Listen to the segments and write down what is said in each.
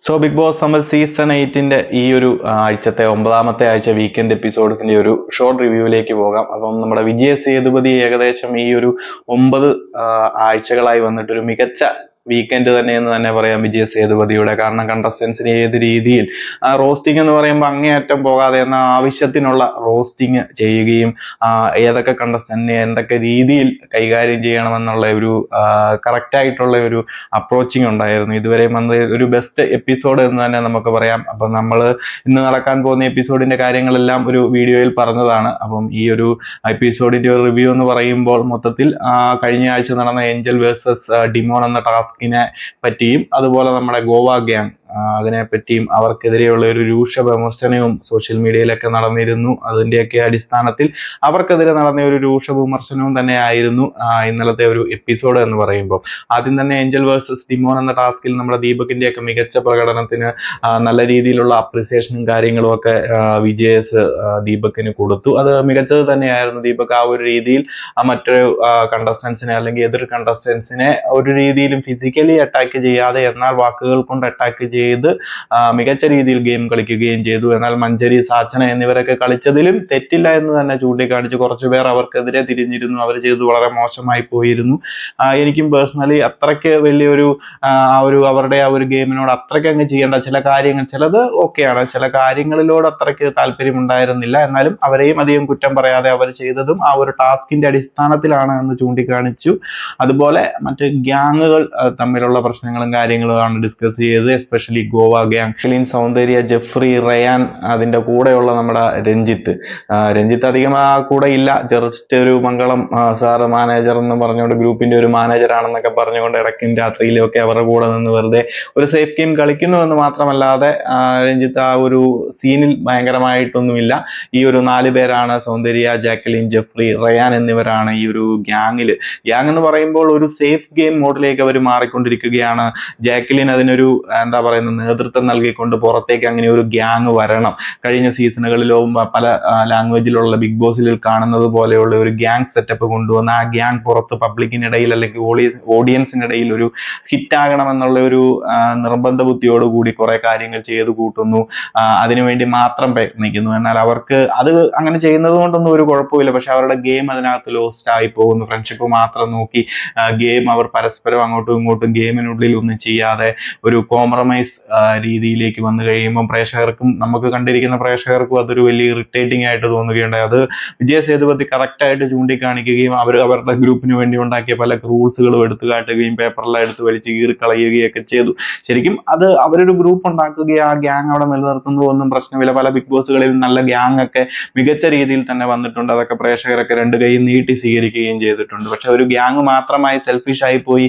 Big boss നമ്മൾ season 8 ഈ ഒരു ആഴ്ചത്തെ 9ാമത്തെ ആഴ്ച വീക്കെൻഡ് എപ്പിസോഡിന്റെ ഒരു ഷോർട്ട് റിവ്യൂവിലേക്ക് പോകാം. അപ്പം നമ്മുടെ വിജയ സേതുപതി ഏകദേശം ഈ ഒരു 9 ആഴ്ചകളായി വന്നിട്ട് ഒരു മികച്ച വീക്കെൻഡ് തന്നെ എന്ന് തന്നെ പറയാം വിജയ സേതുപതിയുടെ. കാരണം കണ്ടസ്റ്റൻസിന് ഏത് രീതിയിൽ റോസ്റ്റിംഗ് എന്ന് പറയുമ്പോൾ അങ്ങേയറ്റം പോകാതെ എന്ന ആവശ്യത്തിനുള്ള റോസ്റ്റിംഗ് ചെയ്യുകയും ഏതൊക്കെ കണ്ടസ്റ്റന്റിനെ എന്തൊക്കെ രീതിയിൽ കൈകാര്യം ചെയ്യണമെന്നുള്ള ഒരു കറക്റ്റ് ആയിട്ടുള്ള ഒരു അപ്രോച്ചിങ് ഉണ്ടായിരുന്നു. ഇതുവരെ വന്ന ഒരു ബെസ്റ്റ് എപ്പിസോഡ് എന്ന് തന്നെ നമുക്ക് പറയാം. അപ്പം നമ്മൾ ഇന്ന് നടക്കാൻ പോകുന്ന എപ്പിസോഡിന്റെ കാര്യങ്ങളെല്ലാം ഒരു വീഡിയോയിൽ പറഞ്ഞതാണ്. അപ്പം ഈ ഒരു എപ്പിസോഡിന്റെ ഒരു റിവ്യൂ എന്ന് പറയുമ്പോൾ മൊത്തത്തിൽ കഴിഞ്ഞ ആഴ്ച നടന്ന ഏഞ്ചൽ വേഴ്സസ് ഡിമോൺ എന്ന ടാസ്കിനെ പറ്റിയും അതുപോലെ നമ്മുടെ ഗോവ ഗ്യാങ് അതിനെപ്പറ്റിയും അവർക്കെതിരെയുള്ള ഒരു രൂക്ഷ വിമർശനവും സോഷ്യൽ മീഡിയയിലൊക്കെ നടന്നിരുന്നു. അതിന്റെയൊക്കെ അടിസ്ഥാനത്തിൽ അവർക്കെതിരെ നടന്ന ഒരു രൂക്ഷ വിമർശനവും തന്നെ ആയിരുന്നു ഇന്നലത്തെ ഒരു എപ്പിസോഡ് എന്ന് പറയുമ്പോൾ. ആദ്യം തന്നെ ഏഞ്ചൽ വേഴ്സസ് ഡിമോൺ എന്ന ടാസ്കിൽ നമ്മുടെ ദീപകിന്റെയൊക്കെ മികച്ച പ്രകടനത്തിന് നല്ല രീതിയിലുള്ള അപ്രിസിയേഷനും കാര്യങ്ങളും ഒക്കെ വിജയസ് ദീപകിന് കൊടുത്തു. അത് മികച്ചത് തന്നെയായിരുന്നു. ദീപക് ആ ഒരു രീതിയിൽ മറ്റൊരു കണ്ടസ്റ്റൻസിനെ അല്ലെങ്കിൽ എതിർ കണ്ടസ്റ്റൻസിനെ ഒരു രീതിയിലും ഫിസിക്കലി അറ്റാക്ക് ചെയ്യാതെ എന്നാൽ വാക്കുകൾ കൊണ്ട് അറ്റാക്ക് ചെയ്ത് മികച്ച രീതിയിൽ ഗെയിം കളിക്കുകയും ചെയ്തു. എന്നാൽ മഞ്ചരി, സാച്ചന എന്നിവരൊക്കെ കളിച്ചതിലും തെറ്റില്ല എന്ന് തന്നെ ചൂണ്ടിക്കാണിച്ചു. കുറച്ചുപേർ അവർക്കെതിരെ തിരിഞ്ഞിരുന്നു. അവർ ചെയ്തത് വളരെ മോശമായി പോയിരുന്നു. എനിക്കും പേഴ്സണലി അത്രയ്ക്ക് വലിയൊരു അവരുടെ ആ ഒരു ഗെയിമിനോട് അത്രയ്ക്ക് അങ്ങ് ചെയ്യേണ്ട ചില കാര്യങ്ങൾ, ചിലത് ഓക്കെയാണ്, ചില കാര്യങ്ങളിലോട് അത്രയ്ക്ക് താല്പര്യം ഉണ്ടായിരുന്നില്ല. എന്നാലും അവരെയും അധികം കുറ്റം പറയാതെ അവർ ചെയ്തതും ആ ഒരു ടാസ്കിന്റെ അടിസ്ഥാനത്തിലാണ് എന്ന് ചൂണ്ടിക്കാണിച്ചു. അതുപോലെ മറ്റ് ഗ്യാങ്ങുകൾ തമ്മിലുള്ള പ്രശ്നങ്ങളും കാര്യങ്ങളുമാണ് ഡിസ്കസ് ചെയ്തത്. എസ്പെഷ്യലി ഗോവ ഗ്യാങ്, സൗന്ദര്യ, ജെഫ്രി, റയാൻ, അതിന്റെ കൂടെയുള്ള നമ്മുടെ രഞ്ജിത്ത് അധികം ആ കൂടെ ഇല്ല. ജസ്റ്റ് ഒരു മംഗളം സാറ് മാനേജർ എന്ന് പറഞ്ഞുകൊണ്ട് ഗ്രൂപ്പിന്റെ ഒരു മാനേജർ ആണെന്നൊക്കെ പറഞ്ഞുകൊണ്ട് ഇടയ്ക്കും രാത്രിയിലും ഒക്കെ അവരുടെ കൂടെ നിന്ന് വെറുതെ ഒരു സേഫ് ഗെയിം കളിക്കുന്നു എന്ന് മാത്രമല്ലാതെ രഞ്ജിത്ത് ആ ഒരു സീനിൽ ഭയങ്കരമായിട്ടൊന്നുമില്ല. ഈ ഒരു 4 പേരാണ് സൗന്ദര്യ, ജാക്കലിൻ, ജെഫ്രി, റയാൻ എന്നിവരാണ് ഈ ഒരു ഗ്യാങ് എന്ന് പറയുമ്പോൾ ഒരു സേഫ് ഗെയിം മോഡിലേക്ക് അവർ മാറിക്കൊണ്ടിരിക്കുകയാണ്. ജാക്കലിൻ അതിനൊരു എന്താ പറയുന്നത് നേതൃത്വം നൽകിക്കൊണ്ട് പുറത്തേക്ക് അങ്ങനെ ഒരു ഗ്യാങ് വരണം. കഴിഞ്ഞ സീസണുകളിലോ പല ലാംഗ്വേജിലുള്ള ബിഗ് ബോസിൽ കാണുന്നത് പോലെയുള്ള ഒരു ഗ്യാങ് സെറ്റപ്പ് കൊണ്ടുവന്ന് ആ ഗ്യാങ് പുറത്ത് പബ്ലിക്കിനിടയിൽ അല്ലെങ്കിൽ ഓഡിയൻസിനിടയിൽ ഒരു ഹിറ്റ് ആകണമെന്നുള്ള ഒരു നിർബന്ധ ബുദ്ധിയോടുകൂടി കുറെ കാര്യങ്ങൾ ചെയ്തു കൂട്ടുന്നു. അതിനുവേണ്ടി മാത്രം പ്രയത്നിക്കുന്നു. എന്നാൽ അവർക്ക് അത് അങ്ങനെ ചെയ്യുന്നത് കൊണ്ടൊന്നും ഒരു കുഴപ്പമില്ല. പക്ഷെ അവരുടെ ഗെയിം അതിനകത്ത് ലോസ്റ്റ് ആയി പോകുന്നു. ഫ്രണ്ട്ഷിപ്പ് മാത്രം നോക്കി ഗെയിം അവർ പരസ്പരം അങ്ങോട്ടും ഇങ്ങോട്ടും ഗെയിമിനുള്ളിൽ ഒന്നും ചെയ്യാതെ ഒരു കോംപ്രമൈസ് രീതിയിലേക്ക് വന്നു കഴിയുമ്പോൾ പ്രേക്ഷകർക്കും, നമുക്ക് കണ്ടിരിക്കുന്ന പ്രേക്ഷകർക്കും അതൊരു വലിയ ഇറിറ്റേറ്റിംഗ് ആയിട്ട് തോന്നുകയുണ്ടായി. അത് വിജയ സേതുപതി കറക്റ്റായിട്ട് ചൂണ്ടിക്കാണിക്കുകയും അവരുടെ ഗ്രൂപ്പിന് വേണ്ടി ഉണ്ടാക്കിയ പല റൂൾസുകളും എടുത്തു കാട്ടുകയും പേപ്പറെല്ലാം എടുത്ത് വലിച്ച് കീറിക്കളയുകയൊക്കെ ചെയ്തു. ശരിക്കും അത് അവരൊരു ഗ്രൂപ്പ് ഉണ്ടാക്കുകയും ആ ഗ്യാങ് അവിടെ നിലനിർത്തുന്നതൊന്നും പ്രശ്നമില്ല. പല ബിഗ് ബോസുകളിൽ നല്ല ഗ്യാങ് ഒക്കെ മികച്ച രീതിയിൽ തന്നെ വന്നിട്ടുണ്ട്. അതൊക്കെ പ്രേക്ഷകരൊക്കെ 2 കൈ നീട്ടി സ്വീകരിക്കുകയും ചെയ്തിട്ടുണ്ട്. പക്ഷെ ഒരു ഗ്യാങ് മാത്രമായി സെൽഫിഷ് ആയി പോയി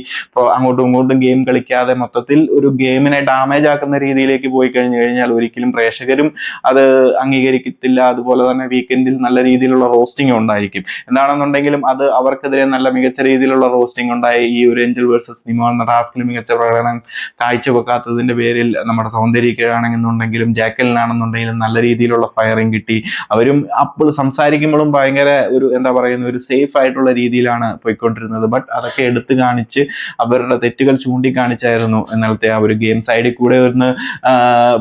അങ്ങോട്ടും ഇങ്ങോട്ടും ഗെയിം കളിക്കാതെ മൊത്തത്തിൽ ഒരു ഗെയിമിനെ ഡാമേജ് ആക്കുന്ന രീതിയിലേക്ക് പോയി കഴിഞ്ഞാൽ ഒരിക്കലും പ്രേക്ഷകരും അത് അംഗീകരിക്കത്തില്ല. അതുപോലെ തന്നെ വീക്കെൻഡിൽ നല്ല രീതിയിലുള്ള റോസ്റ്റിംഗ് ഉണ്ടായിരിക്കും. എന്താണെന്നുണ്ടെങ്കിലും അത് അവർക്കെതിരെ നല്ല മികച്ച രീതിയിലുള്ള റോസ്റ്റിംഗ് ഉണ്ടായി. ഈ ഒരു ഏഞ്ചൽ വേഴ്സസ് ഡിമോൺ എന്ന ടാസ്കിൽ മികച്ച പ്രകടനം കാഴ്ചവെക്കാത്തതിന്റെ പേരിൽ നമ്മുടെ സൗന്ദര്യക്കാണെന്നുണ്ടെങ്കിലും ജാക്കലിനാണെന്നുണ്ടെങ്കിലും നല്ല രീതിയിലുള്ള ഫയറിംഗ് കിട്ടി. അവരും അപ്പോൾ സംസാരിക്കുമ്പോഴും ഭയങ്കര ഒരു എന്താ പറയുന്ന ഒരു സേഫ് ആയിട്ടുള്ള രീതിയിലാണ് പോയിക്കൊണ്ടിരുന്നത്. ബട്ട് അതൊക്കെ എടുത്തു കാണിച്ച് അവരുടെ തെറ്റുകൾ ചൂണ്ടിക്കാണിച്ചായിരുന്നു ഇന്നലത്തെ ആ ഒരു ഗെയിം. സൈഡിൽ കൂടെ ഒന്ന്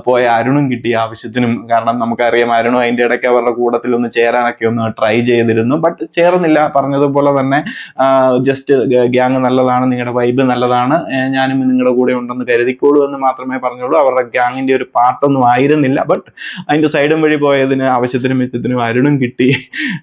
പോയ അരുണും കിട്ടി ആവശ്യത്തിനും. കാരണം നമുക്കറിയാം അരുണും അതിന്റെ ഇടയ്ക്ക് അവരുടെ കൂട്ടത്തിൽ ഒന്ന് ചേരാനൊക്കെ ഒന്ന് ട്രൈ ചെയ്തിരുന്നു. ബട്ട് ചേർന്നില്ല. പറഞ്ഞതുപോലെ തന്നെ ജസ്റ്റ് ഗ്യാങ് നല്ലതാണ്, നിങ്ങളുടെ വൈബ് നല്ലതാണ്, ഞാനും നിങ്ങളുടെ കൂടെ ഉണ്ടെന്ന് കരുതിക്കോളൂ എന്ന് മാത്രമേ പറഞ്ഞുള്ളൂ. അവരുടെ ഗ്യാങ്ങിന്റെ ഒരു പാർട്ടൊന്നും ആയിരുന്നില്ല. ബട്ട് അതിന്റെ സൈഡും വഴി പോയതിന് ആവശ്യത്തിനും മിച്ചത്തിനും അരുണും കിട്ടി.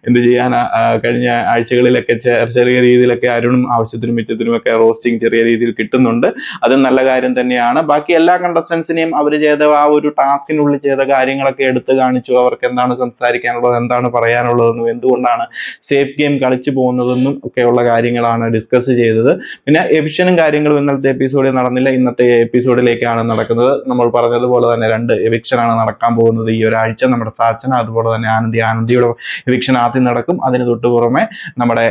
എന്ത് ചെയ്യാനാ, കഴിഞ്ഞ ആഴ്ചകളിലൊക്കെ ചെറിയ രീതിയിലൊക്കെ അരുണും ആവശ്യത്തിനും മിച്ചത്തിനും ഒക്കെ റോസ്റ്റിംഗ് ചെറിയ രീതിയിൽ കിട്ടുന്നുണ്ട്. അത് നല്ല കാര്യം തന്നെയാണ്. ബാക്കി എല്ലാ കണ്ടസ്റ്റൻസിനെയും അവർ ചെയ്ത ആ ഒരു ടാസ്കിനുള്ളിൽ ചെയ്ത കാര്യങ്ങളൊക്കെ എടുത്തു കാണിച്ചു. അവർക്ക് എന്താണ് സംസാരിക്കാനുള്ളത്, എന്താണ് പറയാനുള്ളതെന്നും എന്തുകൊണ്ടാണ് സേഫ് ഗെയിം കളിച്ചു പോകുന്നതെന്നും ഒക്കെയുള്ള കാര്യങ്ങളാണ് ഡിസ്കസ് ചെയ്തത്. പിന്നെ എവിക്ഷനും കാര്യങ്ങളും ഇന്നലത്തെ എപ്പിസോഡിൽ നടന്നില്ല. ഇന്നത്തെ എപ്പിസോഡിലേക്കാണ് നടക്കുന്നത്. നമ്മൾ പറഞ്ഞതുപോലെ തന്നെ 2 എവിക്ഷനാണ് നടക്കാൻ പോകുന്നത് ഈ ഒരാഴ്ച. നമ്മുടെ സാച്ചന അതുപോലെ തന്നെ ആനന്ദിയുടെ എവിക്ഷൻ ആദ്യം നടക്കും. അതിന് തൊട്ട് പുറമെ നമ്മുടെ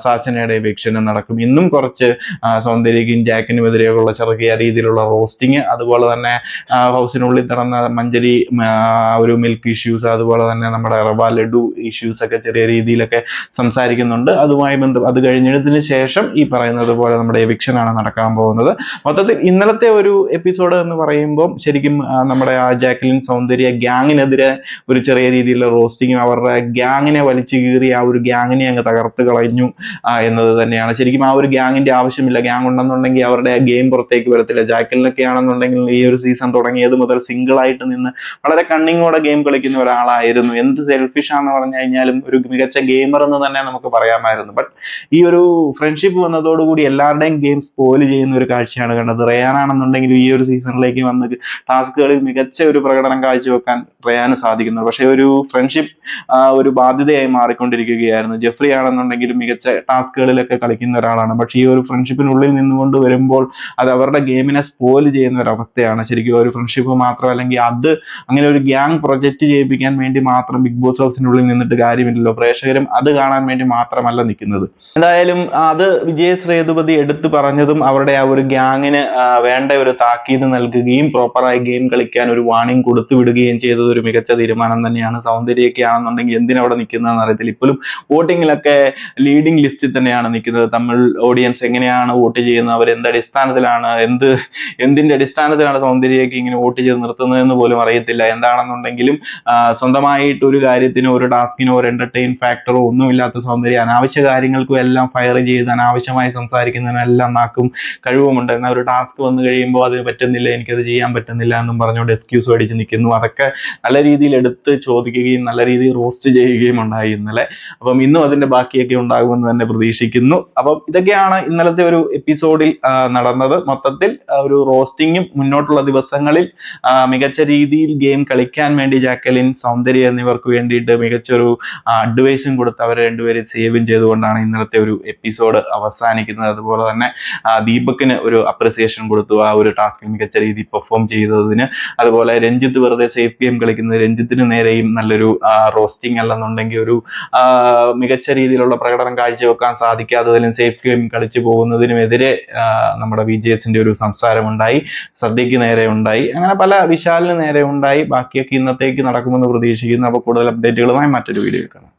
സാച്ചനയുടെ എവിക്ഷനും നടക്കും. ഇന്നും കുറച്ച് സൗന്ദര്യക്കും ജാക്കിനും എതിരെയുള്ള ചെറിയ രീതിയിലുള്ള റോസ്റ്റിംഗ്, അതുപോലെ അതുപോലെ തന്നെ ഹൗസിനുള്ളിൽ നടന്ന മഞ്ചരി ഒരു മിൽക്ക് ഇഷ്യൂസ്, അതുപോലെ തന്നെ നമ്മുടെ റവ ലഡു ഇഷ്യൂസ് ഒക്കെ ചെറിയ രീതിയിലൊക്കെ സംസാരിക്കുന്നുണ്ട്. അത് കഴിഞ്ഞതിന് ശേഷം ഈ പറയുന്നത് പോലെ നമ്മുടെ എവിക്ഷൻ ആണ് നടക്കാൻ പോകുന്നത്. മൊത്തത്തിൽ ഇന്നലത്തെ ഒരു എപ്പിസോഡ് എന്ന് പറയുമ്പോൾ ശരിക്കും നമ്മുടെ ആ ജാക്ലിൻ സൗന്ദര്യ ഗ്യാങ്ങിനെതിരെ ഒരു ചെറിയ രീതിയിലുള്ള റോസ്റ്റിങ്ങും അവരുടെ ഗ്യാങ്ങിനെ വലിച്ചു കീറി ആ ഒരു ഗ്യാങ്ങിനെ അങ്ങ് തകർത്ത് കളഞ്ഞു എന്നത് തന്നെയാണ്. ശരിക്കും ആ ഒരു ഗ്യാങ്ങിന്റെ ആവശ്യമില്ല. ഗ്യാങ് ഉണ്ടെന്നുണ്ടെങ്കിൽ അവരുടെ ഗെയിം പുറത്തേക്ക് വരത്തില്ല. ജാക്ലിനൊക്കെ ആണെന്നുണ്ടെങ്കിൽ ഈ ഒരു സീസൺ തുടങ്ങിയത് മുതൽ സിംഗിൾ ആയിട്ട് നിന്ന് വളരെ കണ്ണിങ്ങോടെ ഗെയിം കളിക്കുന്ന ഒരാളായിരുന്നു. എന്ത് സെൽഫിഷ് ആണെന്ന് പറഞ്ഞു കഴിഞ്ഞാലും ഒരു മികച്ച ഗെയിമർ എന്ന് തന്നെ നമുക്ക് പറയാമായിരുന്നു. ബട്ട് ഈ ഒരു ഫ്രണ്ട്ഷിപ്പ് വന്നതോടുകൂടി എല്ലാവരുടെയും ഗെയിം സ്പോയിൽ ചെയ്യുന്ന ഒരു കാഴ്ചയാണ് കണ്ടത്. റയാൻ ആണെന്നുണ്ടെങ്കിൽ ഈ ഒരു സീസണിലേക്ക് വന്ന് ടാസ്കുകളിൽ മികച്ച ഒരു പ്രകടനം കാഴ്ചവെക്കാൻ റയാന് സാധിക്കുന്നു. പക്ഷെ ഒരു ഫ്രണ്ട്ഷിപ്പ് ഒരു ബാധ്യതയായി മാറിക്കൊണ്ടിരിക്കുകയായിരുന്നു. ജെഫ്രി ആണെന്നുണ്ടെങ്കിൽ മികച്ച ടാസ്കുകളിലൊക്കെ കളിക്കുന്ന ഒരാളാണ്. പക്ഷെ ഈ ഒരു ഫ്രണ്ട്ഷിപ്പിനുള്ളിൽ നിന്നുകൊണ്ട് വരുമ്പോൾ അത് അവരുടെ ഗെയിമിനെ സ്പോയിൽ ചെയ്യുന്ന ഒരു അവസ്ഥയാണ്. ശരിക്കും ഒരു ഫ്രണ്ട്ഷിപ്പ് മാത്രം, അല്ലെങ്കിൽ അത് അങ്ങനെ ഒരു ഗ്യാങ് പ്രൊജക്ട് ചെയ്യിപ്പിക്കാൻ വേണ്ടി മാത്രം ബിഗ് ബോസ് ഹൗസിനുള്ളിൽ നിന്നിട്ട് കാര്യമില്ലല്ലോ. പ്രേക്ഷകരും അത് കാണാൻ വേണ്ടി മാത്രമല്ല നിൽക്കുന്നത്. എന്തായാലും അത് വിജയ് സേതുപതി എടുത്തു പറഞ്ഞതും അവരുടെ ആ ഒരു ഗ്യാങ്ങിന് വേണ്ട ഒരു താക്കീത് നൽകുകയും പ്രോപ്പറായി ഗെയിം കളിക്കാൻ ഒരു വാണിംഗ് കൊടുത്തു വിടുകയും ചെയ്തത് ഒരു മികച്ച തീരുമാനം തന്നെയാണ്. സൗന്ദര്യമൊക്കെ ആണെന്നുണ്ടെങ്കിൽ എന്തിനവിടെ നിൽക്കുന്നതെന്ന് അറിയത്തില്ല. ഇപ്പോഴും വോട്ടിങ്ങിലൊക്കെ ലീഡിംഗ് ലിസ്റ്റിൽ തന്നെയാണ് നിൽക്കുന്നത്. തമിഴ് ഓഡിയൻസ് എങ്ങനെയാണ് വോട്ട് ചെയ്യുന്നത്, അവർ എന്ത് അടിസ്ഥാനത്തിലാണ് എന്തിന്റെ അടിസ്ഥാനത്തിലാണ് സൗന്ദര്യമൊക്കെ ഇങ്ങനെ വോട്ട് ചെയ്ത് നിർത്തുന്നതെന്ന് പോലും അറിയത്തില്ല. എന്താണെന്നുണ്ടെങ്കിലും സ്വന്തമായിട്ട് ഒരു കാര്യത്തിനോ ഒരു ടാസ്കിനോ ഒരു എന്റർടൈൻ ഫാക്ടറോ ഒന്നുമില്ലാത്ത സൗന്ദര്യം അനാവശ്യ കാര്യങ്ങൾക്കും എല്ലാം ഫയർ ചെയ്ത് അനാവശ്യമായി സംസാരിക്കുന്നതിനെല്ലാം നാക്കും കഴിവുമുണ്ട്. എന്നാൽ ഒരു ടാസ്ക് വന്നു കഴിയുമ്പോൾ അത് പറ്റുന്നില്ല, എനിക്കത് ചെയ്യാൻ പറ്റുന്നില്ല എന്നും പറഞ്ഞുകൊണ്ട് എക്സ്ക്യൂസ് അടിച്ച് നിൽക്കുന്നു. അതൊക്കെ നല്ല രീതിയിൽ എടുത്ത് ചോദിക്കുകയും നല്ല രീതിയിൽ റോസ്റ്റ് ചെയ്യുകയും ഉണ്ടായി ഇന്നലെ. അപ്പം ഇന്നും അതിന്റെ ബാക്കിയൊക്കെ ഉണ്ടാകുമെന്ന് തന്നെ പ്രതീക്ഷിക്കുന്നു. അപ്പം ഇതൊക്കെയാണ് ഇന്നലത്തെ ഒരു എപ്പിസോഡിൽ നടന്നത്. മൊത്തത്തിൽ ഒരു റോസ്റ്റിങ്ങും മുന്നോട്ടുള്ള ദിവസങ്ങളിൽ മികച്ച രീതിയിൽ ഗെയിം കളിക്കാൻ വേണ്ടി ജാക്കലിൻ, സൗന്ദര്യ എന്നിവർക്ക് വേണ്ടിയിട്ട് മികച്ചൊരു അഡ്വൈസും കൊടുത്ത് അവരെ രണ്ടുപേരും സേവും ചെയ്തുകൊണ്ടാണ് ഇന്നലത്തെ ഒരു എപ്പിസോഡ് അവസാനിക്കുന്നത്. അതുപോലെ തന്നെ ദീപകിന് ഒരു അപ്രിസിയേഷൻ കൊടുത്തു ആ ഒരു ടാസ്കിൽ മികച്ച രീതിയിൽ പെർഫോം ചെയ്തതിന്. അതുപോലെ രഞ്ജിത്ത് വെറുതെ സേഫ് ഗെയിം കളിക്കുന്നത്, രഞ്ജിത്തിന് നേരെയും നല്ലൊരു റോസ്റ്റിംഗ് അല്ലെന്നുണ്ടെങ്കിൽ ഒരു മികച്ച രീതിയിലുള്ള പ്രകടനം കാഴ്ചവെക്കാൻ സാധിക്കാത്തതിലും സേഫ് ഗെയിം കളിച്ചു പോകുന്നതിനുമെതിരെ നമ്മുടെ വിജയസിന്റെ ഒരു സംസാരമുണ്ടായി. സദ്യക്ക് നേരെ ഉണ്ടായി, അങ്ങനെ പല വിശാലിന് നേരെ ഉണ്ടായി. ബാക്കിയൊക്കെ ഇന്നത്തേക്ക് നടക്കുമെന്ന് പ്രതീക്ഷിക്കുന്നു. അപ്പോൾ കൂടുതൽ അപ്ഡേറ്റുകളുമായി മറ്റൊരു വീഡിയോ കാണാം.